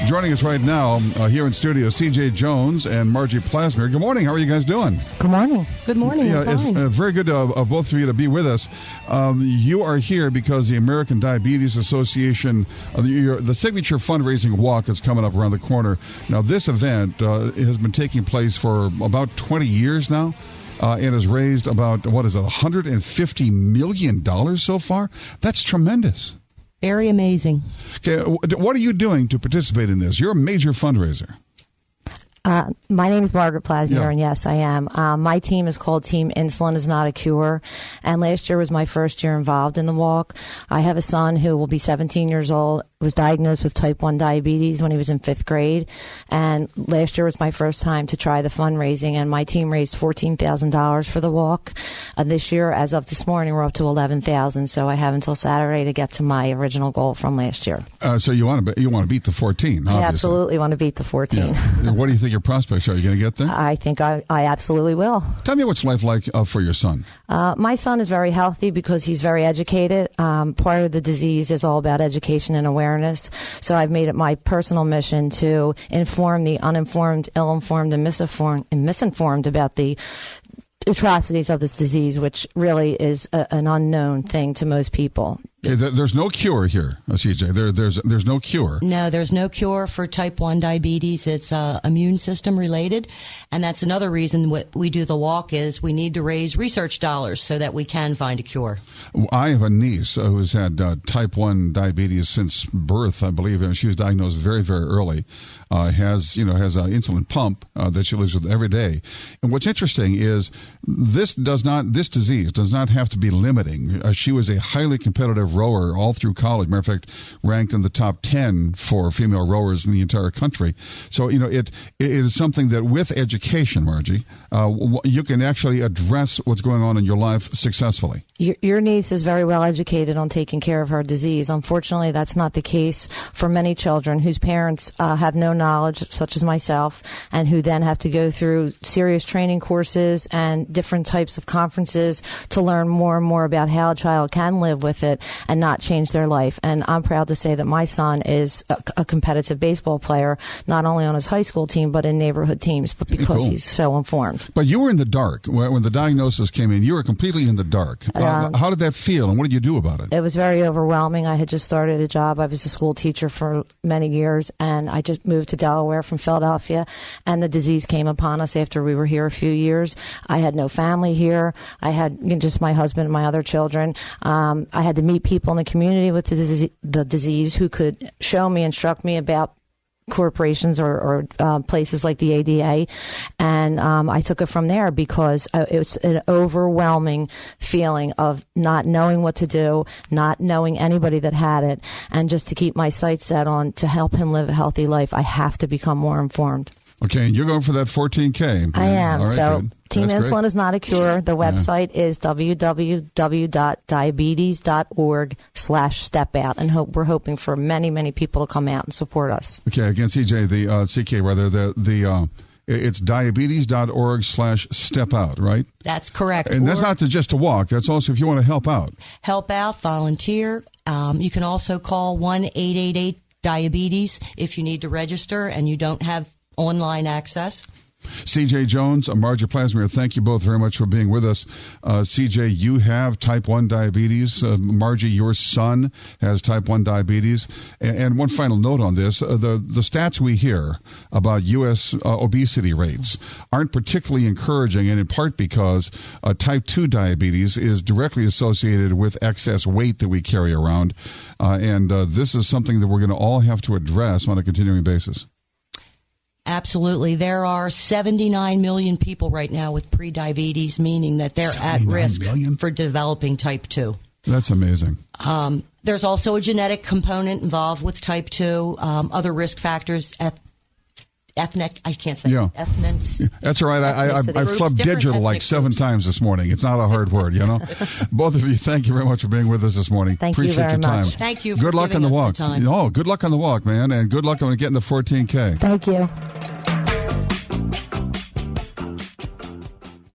Joining us right now here in studio, C.J. Jones and Margie Plasmer. Good morning. How are you guys doing? Good morning. Good morning. Yeah, it's very good of both of you to be with us. You are here because the American Diabetes Association, the signature fundraising walk is coming up around the corner. Now, this event has been taking place for about 20 years now. And has raised about, $150 million so far? That's tremendous. Very amazing. Okay, what are you doing to participate in this? You're a major fundraiser. My name is Margaret Plasmer, and yes, I am. My team is called Team Insulin is Not a Cure, and last year was my first year involved in the walk. I have a son who will be 17 years old, was diagnosed with type 1 diabetes when he was in 5th grade, and last year was my first time to try the fundraising, and my team raised $14,000 for the walk. This year, as of this morning, we're up to $11,000, so I have until Saturday to get to my original goal from last year. So you want to beat the 14, obviously. I absolutely want to beat the 14. Yeah. What do you think your prospects are? Are you going to get there? I think I absolutely will. Tell me what's life like for your son. My son is very healthy because he's very educated. Part of the disease is all about education and awareness. So I've made it my personal mission to inform the uninformed, ill-informed, and misinformed about the atrocities of this disease, which really is an unknown thing to most people. Okay, there's no cure here, CJ. There's no cure. No, there's no cure for type 1 diabetes. It's immune system related. And that's another reason what we do the walk is we need to raise research dollars so that we can find a cure. I have a niece who's had type 1 diabetes since birth, I believe. And she was diagnosed very, very early. Has an insulin pump that she lives with every day. And what's interesting is this disease does not have to be limiting. She was a highly competitive rower all through college. Matter of fact, ranked in the top 10 for female rowers in the entire country. So, it is something that with education, Margie, you can actually address what's going on in your life successfully. Your niece is very well educated on taking care of her disease. Unfortunately, that's not the case for many children whose parents have no knowledge, such as myself, and who then have to go through serious training courses and different types of conferences to learn more and more about how a child can live with it and not change their life. And I'm proud to say that my son is a competitive baseball player, not only on his high school team, but in neighborhood teams, but because he's so informed. But you were in the dark. When the diagnosis came in, you were completely in the dark. How did that feel, and what did you do about it? It was very overwhelming. I had just started a job. I was a school teacher for many years, and I just moved to Delaware from Philadelphia, and the disease came upon us after we were here a few years. I had no family here. I had just my husband and my other children. I had to meet people in the community with the disease who could show me, instruct me about corporations or places like the ADA, and I took it from there because it was an overwhelming feeling of not knowing what to do, not knowing anybody that had it, and just to keep my sights set on to help him live a healthy life, I have to become more informed. Okay, and you're going for that 14K. I am. All right, so good. Team That's Insulin great. is Not a Cure. The website is www.diabetes.org/stepout. And we're hoping for many, many people to come out and support us. Okay, again, CJ, it's diabetes.org/stepout, right? That's correct. And that's not just to walk. That's also if you want to help out. Help out, volunteer. You can also call 1-888-DIABETES if you need to register and you don't have online access. C.J. Jones, Margie Plasmer, thank you both very much for being with us. C.J., you have type 1 diabetes. Margie, your son has type 1 diabetes. And one final note on this, the stats we hear about U.S. Obesity rates aren't particularly encouraging, and in part because type 2 diabetes is directly associated with excess weight that we carry around. And this is something that we're going to all have to address on a continuing basis. Absolutely. There are 79 million people right now with prediabetes, meaning that they're at risk for developing type 2. That's amazing. There's also a genetic component involved with type 2, other risk factors, ethnic, I can't say ethnic. That's all right. I flubbed digital like 7 times this morning. It's not a hard word, Both of you, thank you very much for being with us this morning. Appreciate you very your time. much. Thank you for giving us the time. Good luck on the walk, man, and good luck on getting the 14K. Thank you.